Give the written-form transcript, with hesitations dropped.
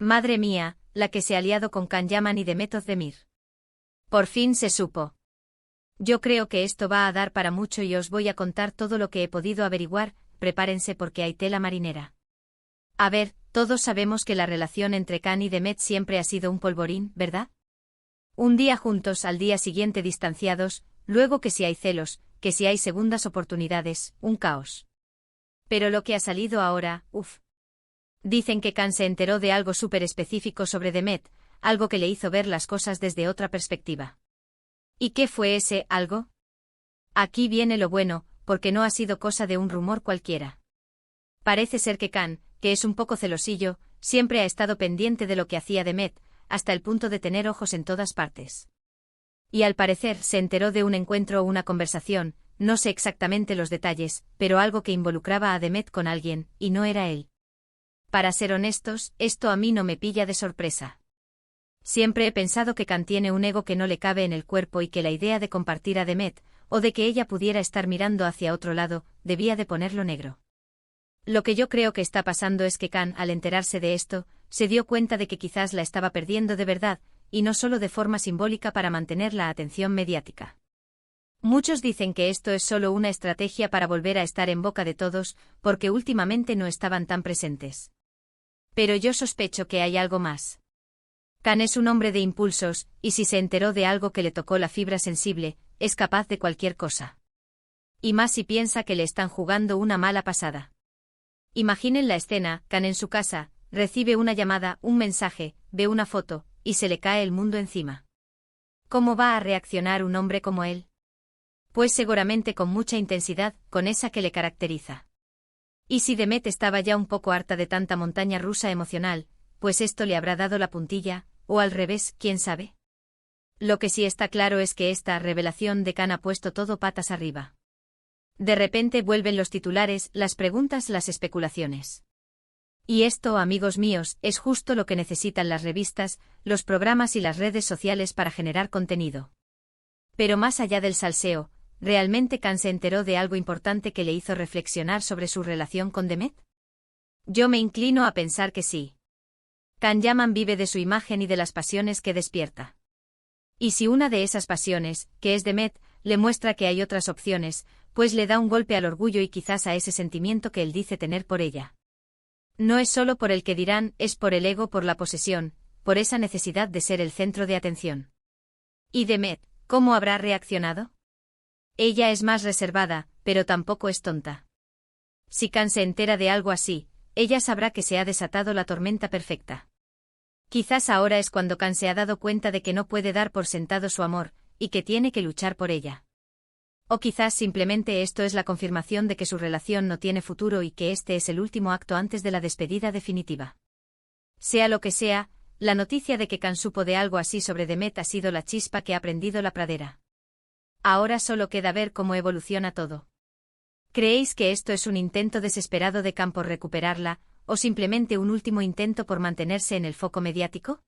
Madre mía, la que se ha liado con Can Yaman y Demet Özdemir. Por fin se supo. Yo creo que esto va a dar para mucho y os voy a contar todo lo que he podido averiguar, prepárense porque hay tela marinera. A ver, todos sabemos que la relación entre Can y Demet siempre ha sido un polvorín, ¿verdad? Un día juntos, al día siguiente distanciados, luego que si hay celos, que si hay segundas oportunidades, un caos. Pero lo que ha salido ahora, uff. Dicen que Can se enteró de algo súper específico sobre Demet, algo que le hizo ver las cosas desde otra perspectiva. ¿Y qué fue ese algo? Aquí viene lo bueno, porque no ha sido cosa de un rumor cualquiera. Parece ser que Can, que es un poco celosillo, siempre ha estado pendiente de lo que hacía Demet, hasta el punto de tener ojos en todas partes. Y al parecer se enteró de un encuentro o una conversación, no sé exactamente los detalles, pero algo que involucraba a Demet con alguien, y no era él. Para ser honestos, esto a mí no me pilla de sorpresa. Siempre he pensado que Can tiene un ego que no le cabe en el cuerpo y que la idea de compartir a Demet, o de que ella pudiera estar mirando hacia otro lado, debía de ponerlo negro. Lo que yo creo que está pasando es que Can, al enterarse de esto, se dio cuenta de que quizás la estaba perdiendo de verdad, y no solo de forma simbólica para mantener la atención mediática. Muchos dicen que esto es solo una estrategia para volver a estar en boca de todos, porque últimamente no estaban tan presentes. Pero yo sospecho que hay algo más. Can es un hombre de impulsos, y si se enteró de algo que le tocó la fibra sensible, es capaz de cualquier cosa. Y más si piensa que le están jugando una mala pasada. Imaginen la escena: Can en su casa, recibe una llamada, un mensaje, ve una foto, y se le cae el mundo encima. ¿Cómo va a reaccionar un hombre como él? Pues seguramente con mucha intensidad, con esa que le caracteriza. Y si Demet estaba ya un poco harta de tanta montaña rusa emocional, pues esto le habrá dado la puntilla, o al revés, quién sabe. Lo que sí está claro es que esta revelación de Can ha puesto todo patas arriba. De repente vuelven los titulares, las preguntas, las especulaciones. Y esto, amigos míos, es justo lo que necesitan las revistas, los programas y las redes sociales para generar contenido. Pero más allá del salseo, ¿realmente Can se enteró de algo importante que le hizo reflexionar sobre su relación con Demet? Yo me inclino a pensar que sí. Can Yaman vive de su imagen y de las pasiones que despierta. Y si una de esas pasiones, que es Demet, le muestra que hay otras opciones, pues le da un golpe al orgullo y quizás a ese sentimiento que él dice tener por ella. No es solo por el que dirán, es por el ego, por la posesión, por esa necesidad de ser el centro de atención. ¿Y Demet, cómo habrá reaccionado? Ella es más reservada, pero tampoco es tonta. Si Can se entera de algo así, ella sabrá que se ha desatado la tormenta perfecta. Quizás ahora es cuando Can se ha dado cuenta de que no puede dar por sentado su amor, y que tiene que luchar por ella. O quizás simplemente esto es la confirmación de que su relación no tiene futuro y que este es el último acto antes de la despedida definitiva. Sea lo que sea, la noticia de que Can supo de algo así sobre Demet ha sido la chispa que ha prendido la pradera. Ahora solo queda ver cómo evoluciona todo. ¿Creéis que esto es un intento desesperado de Can por recuperarla, o simplemente un último intento por mantenerse en el foco mediático?